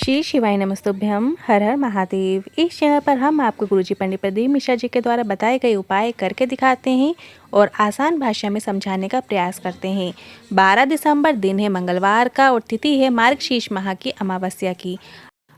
श्री शिवाय नमस्तुभ्यम। हर हर महादेव। इस चैनल पर हम आपको गुरुजी पंडित प्रदीप मिश्रा जी के द्वारा बताए गए उपाय करके दिखाते हैं और आसान भाषा में समझाने का प्रयास करते हैं। 12 दिसंबर दिन है मंगलवार का और तिथि है मार्गशीर्ष माह की अमावस्या की।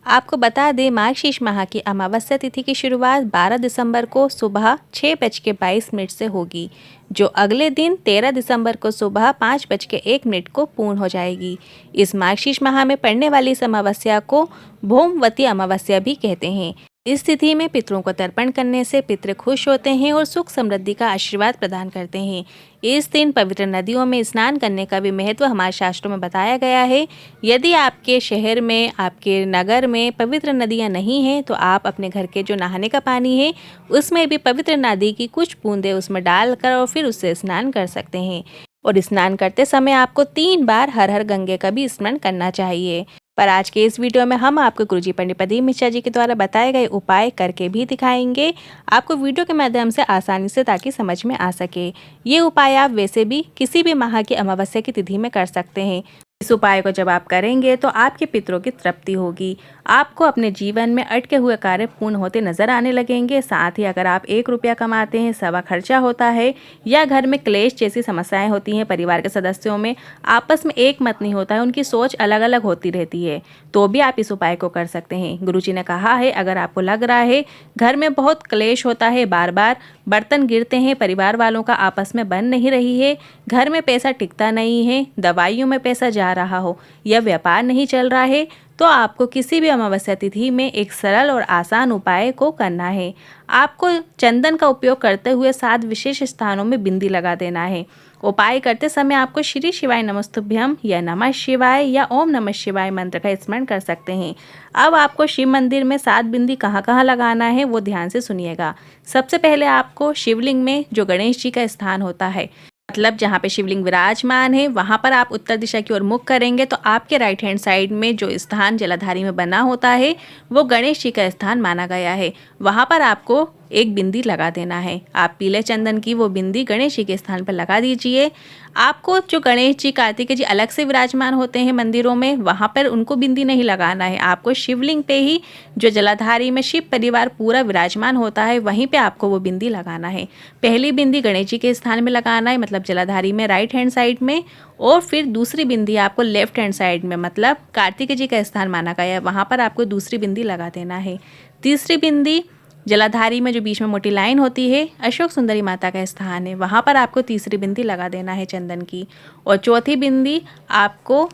आपको बता दें, मार्गशीर्ष माह की अमावस्या तिथि की शुरुआत 12 दिसंबर को सुबह 6:22 से होगी, जो अगले दिन 13 दिसंबर को सुबह 5:01 को पूर्ण हो जाएगी। इस मार्गशीर्ष माह में पड़ने वाली इस अमावस्या को भौमवती अमावस्या भी कहते हैं। इस तिथि में पितरों को तर्पण करने से पितृ खुश होते हैं और सुख समृद्धि का आशीर्वाद प्रदान करते हैं। इस दिन पवित्र नदियों में स्नान करने का भी महत्व हमारे शास्त्रों में बताया गया है। यदि आपके शहर में, आपके नगर में पवित्र नदियां नहीं हैं, तो आप अपने घर के जो नहाने का पानी है उसमें भी पवित्र नदी की कुछ बूंदें उसमें डालकर और फिर उससे स्नान कर सकते हैं। और स्नान करते समय आपको 3 बार हर हर गंगे का भी स्मरण करना चाहिए। पर आज के इस वीडियो में हम आपको गुरुजी पंडित प्रदीप मिश्रा जी के द्वारा बताए गए उपाय करके भी दिखाएंगे, आपको वीडियो के माध्यम से आसानी से, ताकि समझ में आ सके। ये उपाय आप वैसे भी किसी भी माह की अमावस्या की तिथि में कर सकते हैं। इस उपाय को जब आप करेंगे तो आपके पितरों की तृप्ति होगी, आपको अपने जीवन में अटके हुए कार्य पूर्ण होते नजर आने लगेंगे। साथ ही अगर आप 1 रुपया कमाते हैं, सवा खर्चा होता है, या घर में क्लेश जैसी समस्याएं होती हैं, परिवार के सदस्यों में आपस में एक मत नहीं होता है, उनकी सोच अलग अलग होती रहती है, तो भी आप इस उपाय को कर सकते हैं। गुरुजी ने कहा है, अगर आपको लग रहा है घर में बहुत क्लेश होता है, बार बार बर्तन गिरते हैं, परिवार वालों का आपस में बन नहीं रही है, घर में पैसा टिकता नहीं है, दवाइयों में पैसा जा रहा हो या व्यापार नहीं चल रहा है, तो आपको किसी भी अमावस्या तिथि में एक सरल और आसान उपाय को करना है। आपको चंदन का उपयोग करते हुए 7 विशेष स्थानों में बिंदी लगा देना है। उपाय करते समय आपको श्री शिवाय नमस्तुभ्यम या नमः शिवाय या ओम नमः शिवाय मंत्र का स्मरण कर सकते हैं। अब आपको शिव मंदिर में 7 बिंदी कहाँ कहाँ लगाना है वो ध्यान से सुनिएगा। सबसे पहले आपको शिवलिंग में, जो गणेश जी का स्थान होता है, मतलब जहाँ पे शिवलिंग विराजमान है, वहाँ पर आप उत्तर दिशा की ओर मुख करेंगे तो आपके राइट हैंड साइड में जो स्थान जलाधारी में बना होता है वो गणेश जी का स्थान माना गया है। वहाँ पर आपको एक बिंदी लगा देना है। आप पीले चंदन की वो बिंदी गणेश जी के स्थान पर लगा दीजिए। आपको जो गणेश जी, कार्तिकेय जी अलग से विराजमान होते हैं मंदिरों में, वहाँ पर उनको बिंदी नहीं लगाना है। आपको शिवलिंग पे ही, जो जलाधारी में शिव परिवार पूरा विराजमान होता है, वहीं पे आपको वो बिंदी लगाना है। पहली बिंदी गणेश जी के स्थान में लगाना है, मतलब जलाधारी में राइट हैंड साइड में, और फिर दूसरी बिंदी आपको लेफ्ट हैंड साइड में, मतलब कार्तिकेय जी का स्थान माना गया है, वहाँ पर आपको दूसरी बिंदी लगा देना है। तीसरी बिंदी जलाधारी में जो बीच में मोटी लाइन होती है, अशोक सुंदरी माता का स्थान है, वहाँ पर आपको तीसरी बिंदी लगा देना है चंदन की। और चौथी बिंदी आपको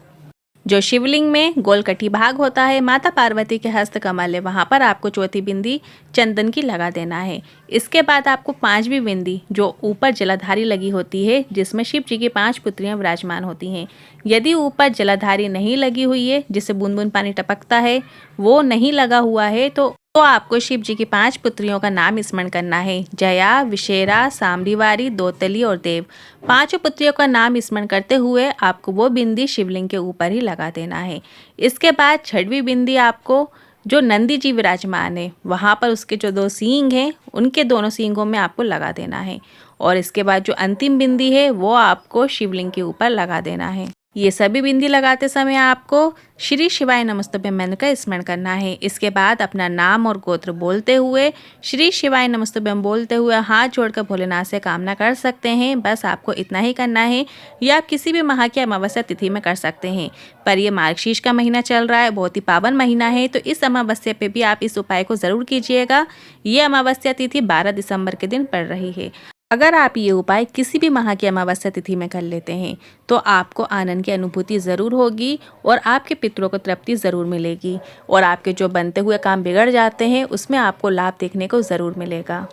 जो शिवलिंग में गोलकटी भाग होता है, माता पार्वती के हस्त कमल है, वहाँ पर आपको चौथी बिंदी चंदन की लगा देना है। इसके बाद आपको 5वीं बिंदी जो ऊपर जलाधारी लगी होती है, जिसमें शिव जी की 5 पुत्रियां विराजमान होती हैं, यदि ऊपर जलाधारी नहीं लगी हुई है, जिससे बूंद बूंद पानी टपकता है, वो नहीं लगा हुआ है, तो आपको शिव जी की 5 पुत्रियों का नाम स्मरण करना है। जया, विशेरा, सांभीवारी, दौतली और देव। 5 पुत्रियों का नाम स्मरण करते हुए आपको वो बिंदी शिवलिंग के ऊपर ही लगा देना है। इसके बाद 6वीं बिंदी आपको जो नंदी जी विराजमान है, वहाँ पर उसके जो 2 सींग हैं, उनके दोनों सींगों में आपको लगा देना है। और इसके बाद जो अंतिम बिंदी है वो आपको शिवलिंग के ऊपर लगा देना है। ये सभी बिंदी लगाते समय आपको श्री शिवाय नमस्तुभ्यम मंत्र का स्मरण करना है। इसके बाद अपना नाम और गोत्र बोलते हुए, श्री शिवाय नमस्तुभ्यम बोलते हुए हाथ जोड़कर भोलेनाथ से कामना कर सकते हैं। बस आपको इतना ही करना है। या आप किसी भी माह की अमावस्या तिथि में कर सकते हैं, पर ये मार्गशीर्ष का महीना चल रहा है, बहुत ही पावन महीना है, तो इस अमावस्या पे भी आप इस उपाय को ज़रूर कीजिएगा। ये अमावस्या तिथि 12 दिसंबर के दिन पड़ रही है। अगर आप ये उपाय किसी भी माह की अमावस्या तिथि में कर लेते हैं तो आपको आनंद की अनुभूति ज़रूर होगी और आपके पितरों को तृप्ति ज़रूर मिलेगी, और आपके जो बनते हुए काम बिगड़ जाते हैं उसमें आपको लाभ देखने को ज़रूर मिलेगा।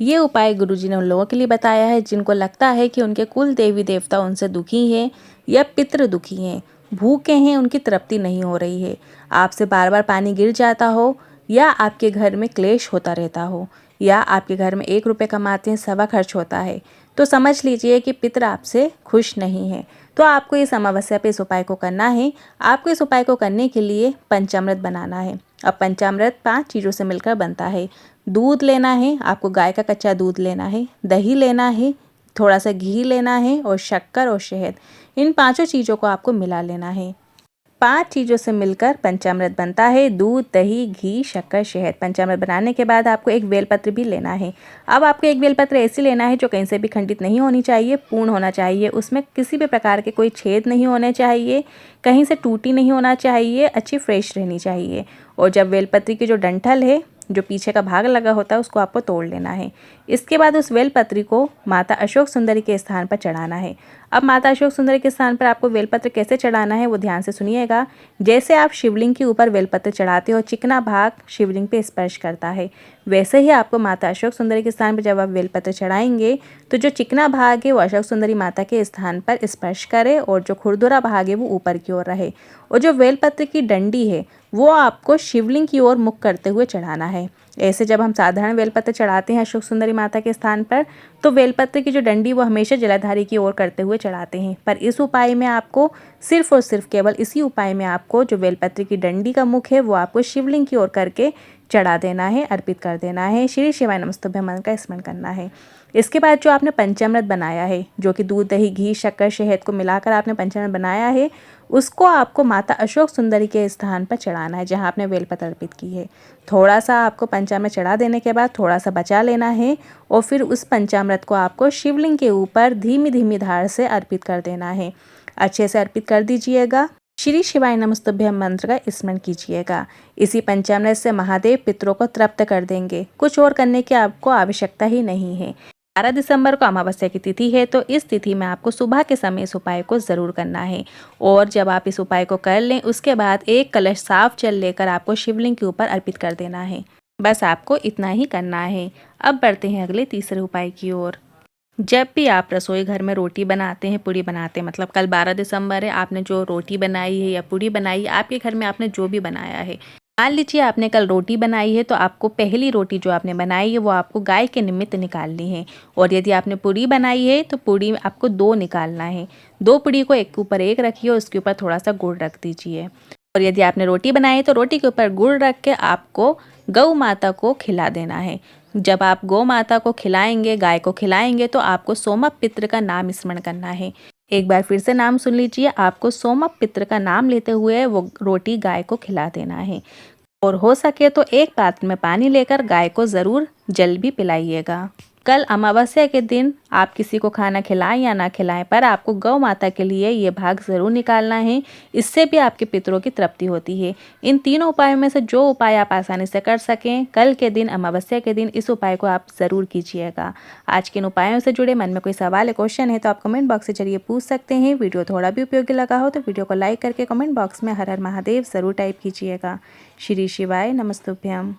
ये उपाय गुरुजी ने उन लोगों के लिए बताया है जिनको लगता है कि उनके कुल देवी देवता उनसे दुखी हैं या पितृ दुखी हैं, भूखे हैं, उनकी तृप्ति नहीं हो रही है, आपसे बार बार पानी गिर जाता हो, या आपके घर में क्लेश होता रहता हो, या आपके घर में 1 रुपये कमाते हैं, सवा खर्च होता है, तो समझ लीजिए कि पितर आपसे खुश नहीं है। तो आपको इस अमावस्या पे इस उपाय को करना है। आपको इस उपाय को करने के लिए पंचामृत बनाना है। अब पंचामृत 5 चीज़ों से मिलकर बनता है। दूध लेना है, आपको गाय का कच्चा दूध लेना है, दही लेना है, थोड़ा सा घी लेना है, और शक्कर और शहद, इन 5 चीज़ों को आपको मिला लेना है। 5 चीज़ों से मिलकर पंचामृत बनता है। दूध, दही, घी, शक्कर, शहद। पंचामृत बनाने के बाद आपको एक बेलपत्र भी लेना है। अब आपको एक बेलपत्र ऐसी लेना है जो कहीं से भी खंडित नहीं होनी चाहिए, पूर्ण होना चाहिए। उसमें किसी भी प्रकार के कोई छेद नहीं होने चाहिए, कहीं से टूटी नहीं होना चाहिए, अच्छी फ्रेश रहनी चाहिए। और जब बेलपत्र की जो डंठल है, जो पीछे का भाग लगा होता है, उसको आपको तोड़ लेना है। इसके बाद उस बेलपत्री को माता अशोक सुंदरी के स्थान पर चढ़ाना है। अब माता अशोक सुंदरी के स्थान पर आपको बेलपत्र कैसे चढ़ाना है वो ध्यान से सुनिएगा। जैसे आप शिवलिंग के ऊपर बेलपत्र चढ़ाते हो, चिकना भाग शिवलिंग पे स्पर्श करता है, वैसे ही आपको माता अशोक सुंदरी के स्थान पर जब आप बेलपत्र चढ़ाएंगे तो जो चिकना भाग है वो अशोक सुंदरी माता के स्थान पर स्पर्श करे और जो खुरदुरा भाग है वो ऊपर की ओर रहे। और जो बेलपत्र की डंडी है वो आपको शिवलिंग की ओर मुख करते हुए चढ़ाना है। ऐसे जब हम साधारण बेलपत्र चढ़ाते हैं अशोक सुंदरी माता के स्थान पर, तो बेलपत्र की जो डंडी वो हमेशा जलाधारी की ओर करते हुए चढ़ाते हैं। पर इस उपाय में आपको सिर्फ और सिर्फ केवल इसी उपाय में आपको जो बेलपत्र की डंडी का मुख है वो आपको शिवलिंग की ओर करके चढ़ा देना है, अर्पित कर देना है। श्री शिवाय नमस्तुभ्यं मंत्र का स्मरण करना है। इसके बाद जो आपने पंचामृत बनाया है, जो कि दूध, दही, घी, शक्कर, शहद को मिलाकर आपने पंचामृत बनाया है, उसको आपको माता अशोक सुंदरी के स्थान पर चढ़ाना है जहाँ आपने बेलपत्र अर्पित की है। थोड़ा सा आपको पंचामृत चढ़ा देने के बाद थोड़ा सा बचा लेना है और फिर उस पंचामृत को आपको शिवलिंग के ऊपर धीमी धीमी धार से अर्पित कर देना है। अच्छे से अर्पित कर दीजिएगा। श्री शिवाय नमस्तुभ्यं मंत्र का स्मरण कीजिएगा। इसी पंचामृत से महादेव पितरों को तृप्त कर देंगे। कुछ और करने की आपको आवश्यकता ही नहीं है। 12 दिसंबर को अमावस्या की तिथि है, तो इस तिथि में आपको सुबह के समय इस उपाय को ज़रूर करना है। और जब आप इस उपाय को कर लें उसके बाद एक कलश साफ जल लेकर आपको शिवलिंग के ऊपर अर्पित कर देना है। बस आपको इतना ही करना है। अब बढ़ते हैं अगले तीसरे उपाय की ओर। जब भी आप रसोई घर में रोटी बनाते हैं, पूड़ी बनाते हैं, मतलब कल 12 दिसंबर है, आपने जो रोटी बनाई है या पूड़ी बनाई है, आपके घर में आपने जो भी बनाया है, मान लीजिए आपने कल रोटी बनाई है, तो आपको पहली रोटी जो आपने बनाई है वो आपको गाय के निमित्त निकालनी है। और यदि आपने पूड़ी बनाई है तो पूड़ी आपको 2 निकालना है। 2 पूड़ी को एक के ऊपर एक रखिए, उसके ऊपर थोड़ा सा गुड़ रख दीजिए। और यदि आपने रोटी बनाई है तो रोटी के ऊपर गुड़ रख के आपको गौ माता को खिला देना है। जब आप गौ माता को खिलाएंगे, गाय को खिलाएंगे, तो आपको सोमप पितृ का नाम स्मरण करना है। एक बार फिर से नाम सुन लीजिए। आपको सोमप पितृ का नाम लेते हुए वो रोटी गाय को खिला देना है। और हो सके तो एक पात्र में पानी लेकर गाय को ज़रूर जल भी पिलाइएगा। कल अमावस्या के दिन आप किसी को खाना खिलाएं या ना खिलाएं, पर आपको गौ माता के लिए ये भाग ज़रूर निकालना है। इससे भी आपके पितरों की तृप्ति होती है। इन तीनों उपायों में से जो उपाय आप आसानी से कर सकें, कल के दिन अमावस्या के दिन इस उपाय को आप ज़रूर कीजिएगा। आज के इन उपायों से जुड़े मन में कोई सवाल या क्वेश्चन है तो आप कमेंट बॉक्स के जरिए पूछ सकते हैं। वीडियो थोड़ा भी उपयोगी लगा हो तो वीडियो को लाइक करके कमेंट बॉक्स में हर हर महादेव ज़रूर टाइप कीजिएगा। श्री शिवाय नमस्तुभ्यं।